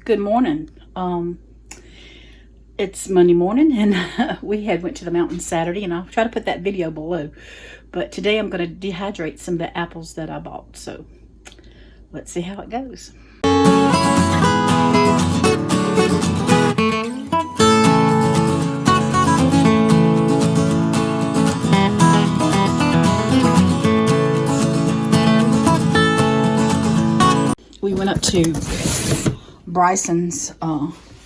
Good morning. It's Monday morning, and we went to the mountain Saturday, and I'll try to put that video below. But today I'm going to dehydrate some of the apples that I bought. So let's see how it goes. We went up to Bryson's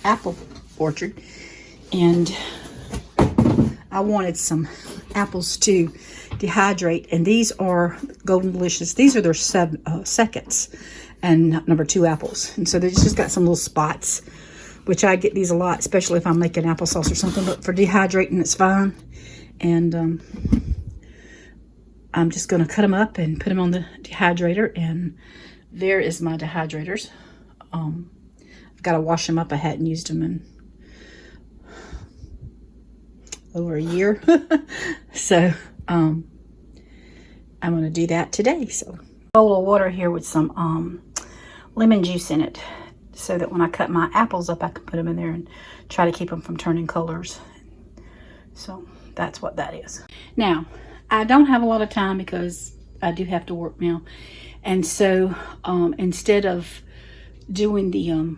apple orchard, and I wanted some apples to dehydrate, and these are Golden Delicious. These are their seconds and number 2 apples, and so they just got some little spots, which I get these a lot, especially if I'm making applesauce or something. But for dehydrating, it's fine. And I'm just going to cut them up and put them on the dehydrator. And there is my dehydrators. I've got to wash them up. I hadn't used them in over a year. So I'm going to do that today. So a bowl of water here with some lemon juice in it, so that when I cut my apples up, I can put them in there and try to keep them from turning colors. So that's what that is. Now, I don't have a lot of time because I do have to work now. And so instead of doing the,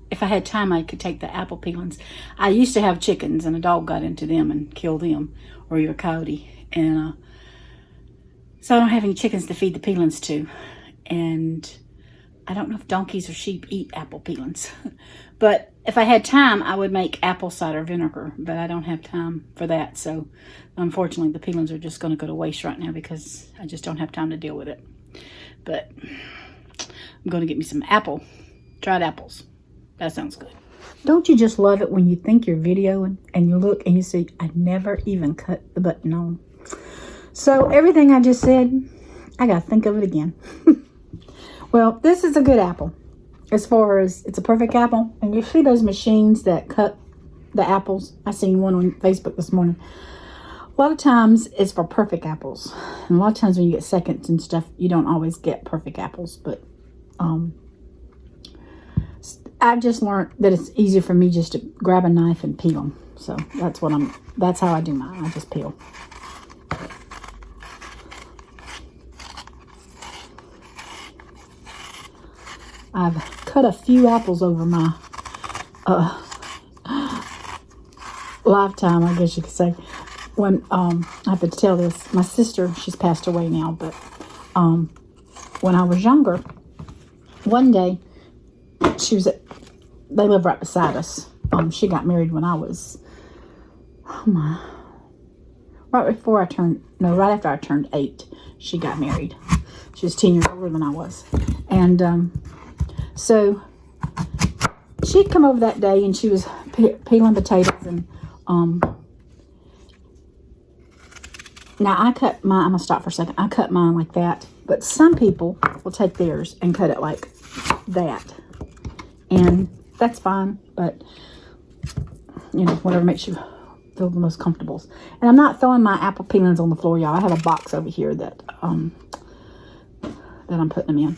if I had time, I could take the apple peelings. I used to have chickens, and a dog got into them and killed them, or your coyote. And so I don't have any chickens to feed the peelings to. And I don't know if donkeys or sheep eat apple peelings. But if I had time, I would make apple cider vinegar. But I don't have time for that. So unfortunately, the peelings are just going to go to waste right now because I just don't have time to deal with it. But I'm going to get me some dried apples. That sounds good. Don't you just love it when you think you're videoing and you look and you see, I never even cut the button on. So everything I just said, I got to think of it again. Well, this is a good apple. As far as it's a perfect apple. And you see those machines that cut the apples? I seen one on Facebook this morning. A lot of times it's for perfect apples. And a lot of times when you get seconds and stuff, you don't always get perfect apples. But I've just learned that it's easier for me just to grab a knife and peel them. So that's how I do mine. I just peel. I've cut a few apples over my lifetime, I guess you could say. When I have to tell this, my sister, she's passed away now, but when I was younger, one day they live right beside us. She got married when I was, right after I turned 8, she got married. She was 10 years older than I was. And so she'd come over that day, and she was peeling potatoes. And now I cut mine. I'm gonna stop for a second. I cut mine like that, but some people will take theirs and cut it like that, and that's fine. But whatever makes you feel the most comfortable. And I'm not throwing my apple peelings on the floor, y'all. I have a box over here that I'm putting them in.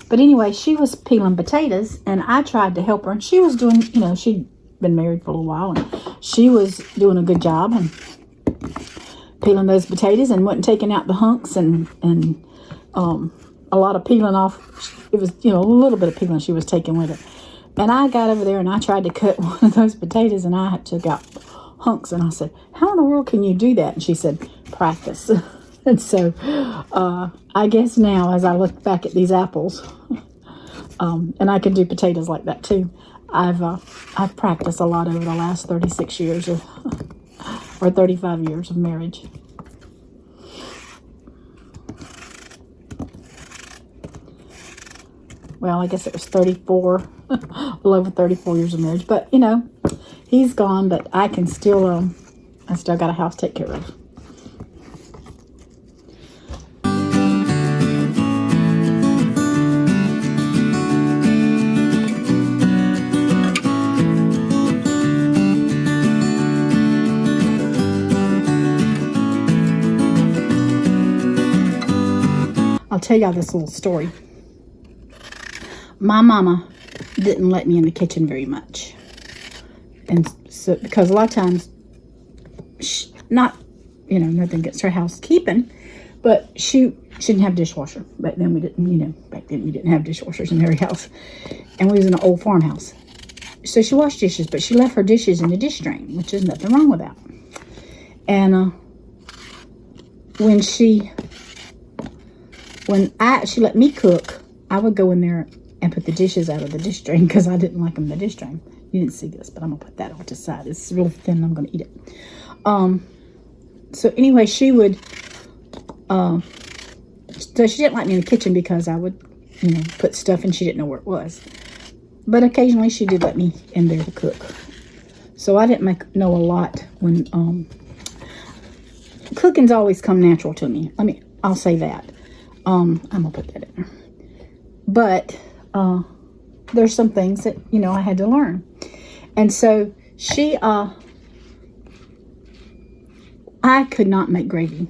But anyway, she was peeling potatoes, and I tried to help her, and she was doing, she'd been married for a little while, and she was doing a good job and peeling those potatoes, and wasn't taking out the hunks, and a lot of peeling off. It was, a little bit of peeling she was taking with it. And I got over there, and I tried to cut one of those potatoes, and I took out hunks, and I said, how in the world can you do that? And she said, practice. And so I guess now, as I look back at these apples, and I can do potatoes like that too, I've practiced a lot over the last 36 years or 35 years of marriage. Well, I guess it was 34, a little over 34 years of marriage. But, he's gone, but I can still, I still got a house to take care of. I'll tell y'all this little story. My mama didn't let me in the kitchen very much. And so, because a lot of times, not, you know, nothing against her housekeeping, but she didn't have a dishwasher. Back then we didn't, you know, back then we didn't have dishwashers in every house. And we was in an old farmhouse. So she washed dishes, but she left her dishes in the dish drain, which is nothing wrong with that. And when she let me cook, I would go in there and put the dishes out of the dish drain because I didn't like them in the dish drain. You didn't see this, but I'm going to put that off to the side. It's real thin and I'm going to eat it. So anyway, she would, so she didn't like me in the kitchen because I would, you know, put stuff and she didn't know where it was. But occasionally she did let me in there to cook. So I didn't know a lot when, cooking's always come natural to me. I mean, I'll say that. I'm going to put that in there. But, there's some things that, you know, I had to learn. And so she, I could not make gravy.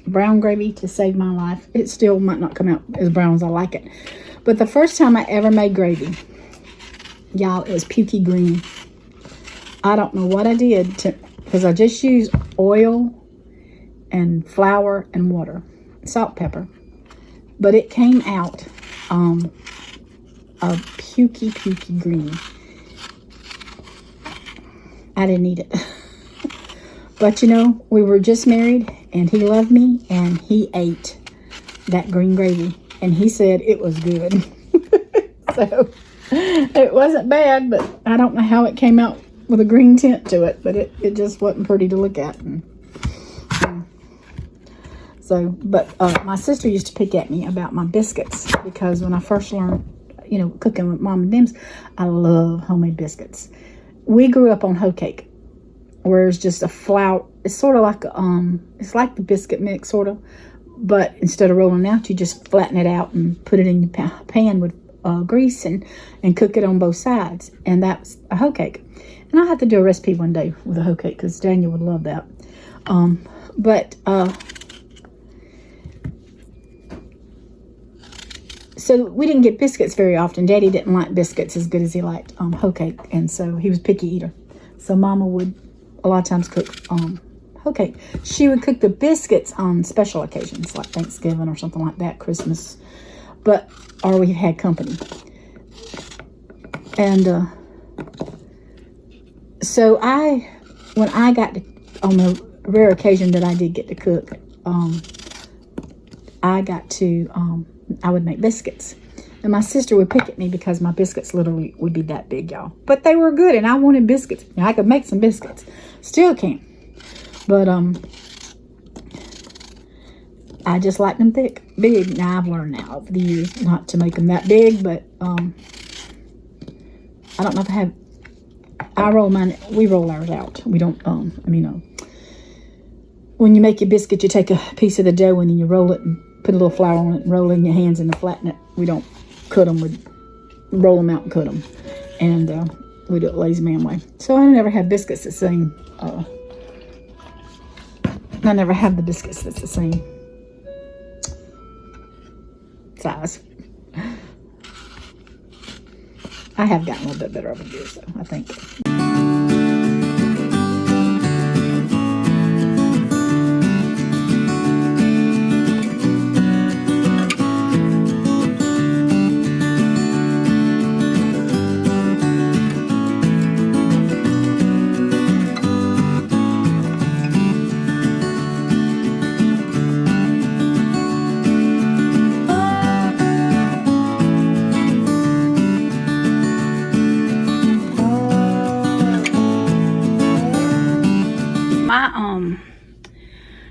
Brown gravy to save my life. It still might not come out as brown as I like it. But the first time I ever made gravy, y'all, it was pukey green. I don't know what I did because I just used oil and flour and water, salt, pepper. But it came out a pukey green. I didn't eat it. But you know, we were just married and he loved me and he ate that green gravy and he said it was good. So it wasn't bad, but I don't know how it came out with a green tint to it, but it just wasn't pretty to look at. But my sister used to pick at me about my biscuits because when I first learned, you know, cooking with Mom and Them's, I love homemade biscuits. We grew up on hoe cake, where it's just a flour. It's sort of like it's like the biscuit mix, sort of, but instead of rolling it out, you just flatten it out and put it in your pan with grease and cook it on both sides, and that's a hoe cake. And I'll have to do a recipe one day with a hoe cake because Daniel would love that. So we didn't get biscuits very often. Daddy didn't like biscuits as good as he liked hoe cake, and so he was a picky eater. So Mama would a lot of times cook hoe cake. She would cook the biscuits on special occasions like Thanksgiving or something like that, Christmas, or we had company. And so when I got to, on the rare occasion that I did get to cook, I would make biscuits. And my sister would pick at me because my biscuits literally would be that big, y'all. But they were good, and I wanted biscuits. Now, I could make some biscuits. Still can't. But I just like them big. Now, I've learned now over the years not to make them that big, but I don't know if I have. We roll ours out. We don't, when you make your biscuit, you take a piece of the dough and then you roll it and put a little flour on it and roll it in your hands and then flatten it. We don't cut them. We roll them out and cut them. And we do it lazy man way. So I never have biscuits the same. I never have the biscuits that's the same size. I have gotten a little bit better over the years, though, I think.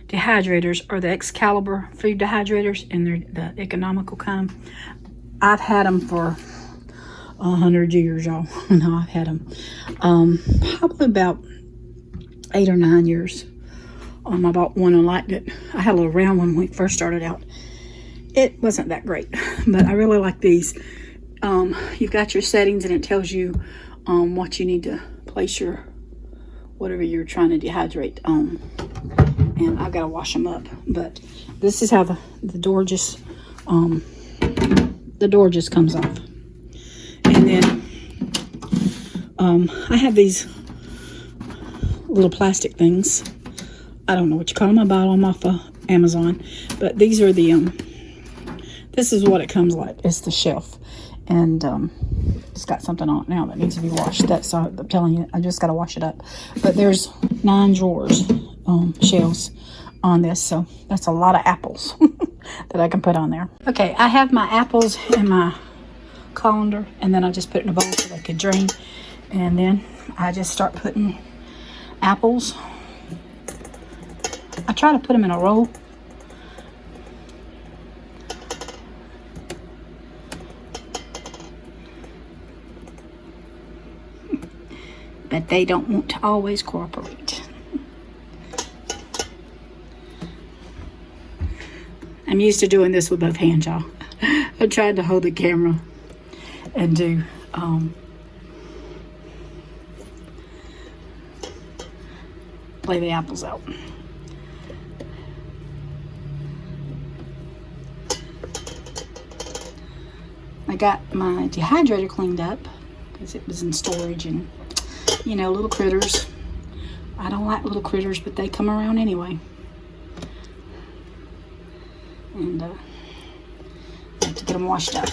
Dehydrators are the Excalibur food dehydrators, and they're the economical kind. I've had them for 100 years, y'all. No, I've had them probably about 8 or 9 years. I bought one and liked it. I had a little round one when we first started out. It wasn't that great, but I really like these. You've got your settings, and it tells you what you need to place your whatever you're trying to dehydrate on. And I've got to wash them up. But this is how the door just comes off. And then I have these little plastic things. I don't know what you call them. I bought them off of Amazon. But these are the, this is what it comes like. It's the shelf. And it's got something on it now that needs to be washed. That's, I'm telling you, I just got to wash it up. But there's 9 drawers, shelves on this. So that's a lot of apples that I can put on there. Okay, I have my apples in my colander. And then I just put it in a bowl so they could drain. And then I just start putting apples. I try to put them in a row. But they don't want to always cooperate. I'm used to doing this with both hands, y'all. I tried to hold the camera and do lay the apples out. I got my dehydrator cleaned up because it was in storage and, you know, little critters. I don't like little critters, but they come around anyway. And I have to get them washed up.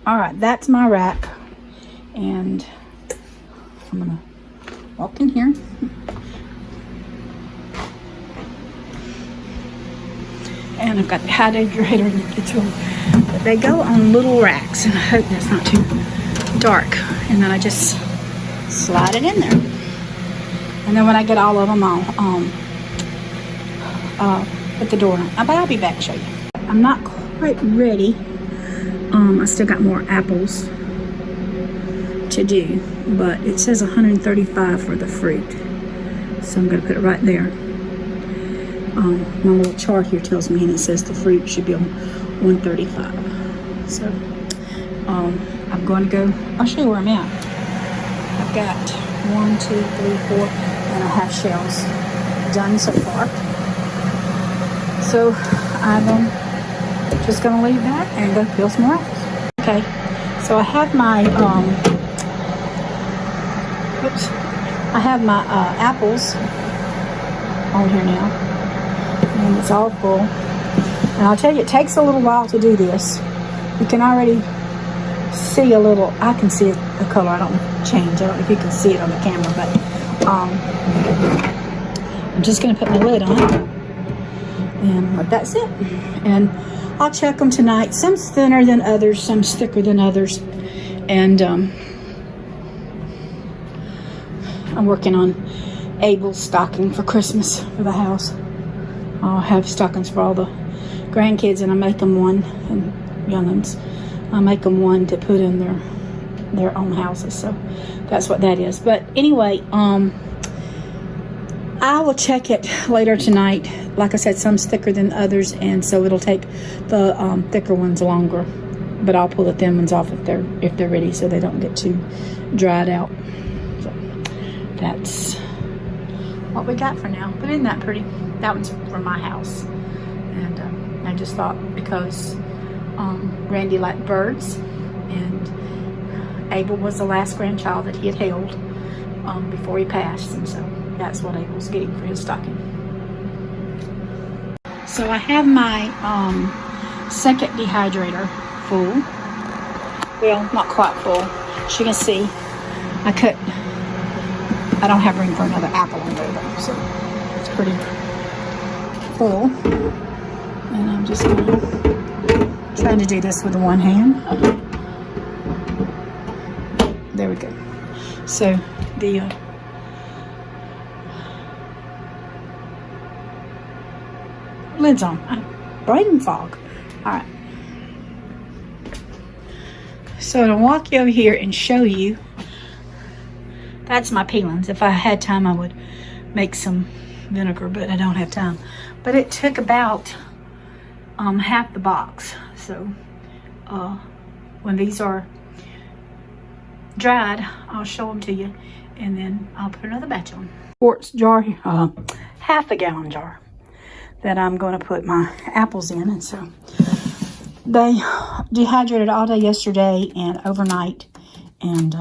All right, that's my rack, and I'm gonna walk in here. And I've got the hydrator in the kitchen, but they go on little racks, and I hope that's not too dark. And then I just slide it in there, and then when I get all of them, I'll put the door on. But I'll be back to show you. I'm not quite ready. I still got more apples to do, but it says 135 for the fruit, so I'm going to put it right there. My little chart here tells me, and it says the fruit should be on 135. So I'm going to go. I'll show you where I'm at. I've got 1, 2, 3, 4.5 shells done so far. So I'm just going to leave that and go peel some more apples. Okay, so I have my apples on here now, and it's all full. And I'll tell you, it takes a little while to do this. You can already see a little. I can see the color. I don't change. I don't know if you can see it on the camera, but I'm just going to put my lid on, and that's it. And I'll check them tonight. Some's thinner than others, some's thicker than others. And I'm working on Abel's stocking for Christmas for the house. I'll have stockings for all the grandkids, and I make them one, and young'uns. I make them one to put in their own houses. So that's what that is. But anyway, I will check it later tonight. Like I said, some's thicker than others, and so it'll take the thicker ones longer. But I'll pull the thin ones off if they're ready, so they don't get too dried out. So that's what we got for now. But isn't that pretty? That one's from my house, and I just thought because Randy liked birds, and Abel was the last grandchild that he had held before he passed, and so that's what Abel's getting for his stocking. So I have my second dehydrator full. Well, not quite full. As you can see, I don't have room for another apple in there though, so it's pretty full. And I'm just trying to do this with one hand. There we go. So the lid's on. Brain fog. All right. So to walk you over here and show you, that's my peelings. If I had time, I would make some vinegar, but I don't have time. But it took about half the box. So when these are dried, I'll show them to you, and then I'll put another batch on. Quartz jar, half a gallon jar that I'm going to put my apples in. And so they dehydrated all day yesterday and overnight, and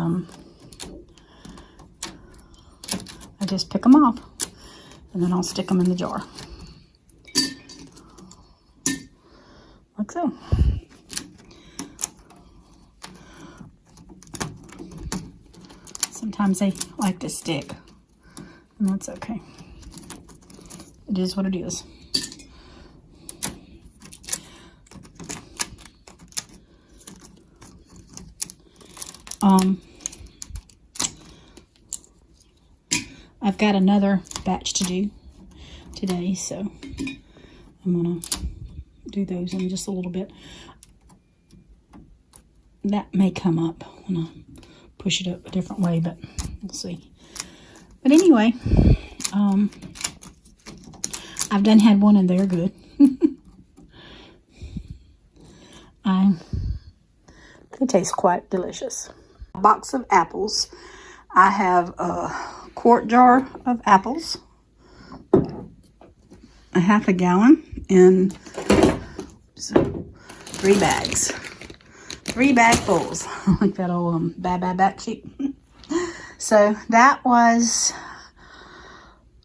I just pick them off and then I'll stick them in the jar like so. Sometimes they like to stick, and that's okay. It is what it is. I've got another batch to do today, so I'm gonna do those in just a little bit. That may come up when I push it up a different way, but we'll see. But anyway, I've done had one and they're good. They taste quite delicious. A box of apples. I have a quart jar of apples, a half a gallon, and 3 bags. 3 bagfuls. Like that old back sheet. So that was,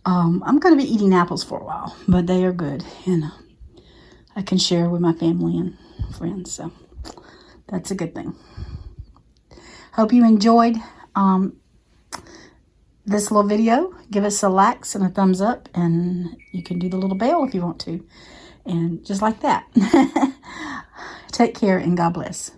I'm going to be eating apples for a while, but they are good, and I can share with my family and friends, so that's a good thing. Hope you enjoyed this little video. Give us a like and a thumbs up, and you can do the little bell if you want to, and just like that. Take care and God bless.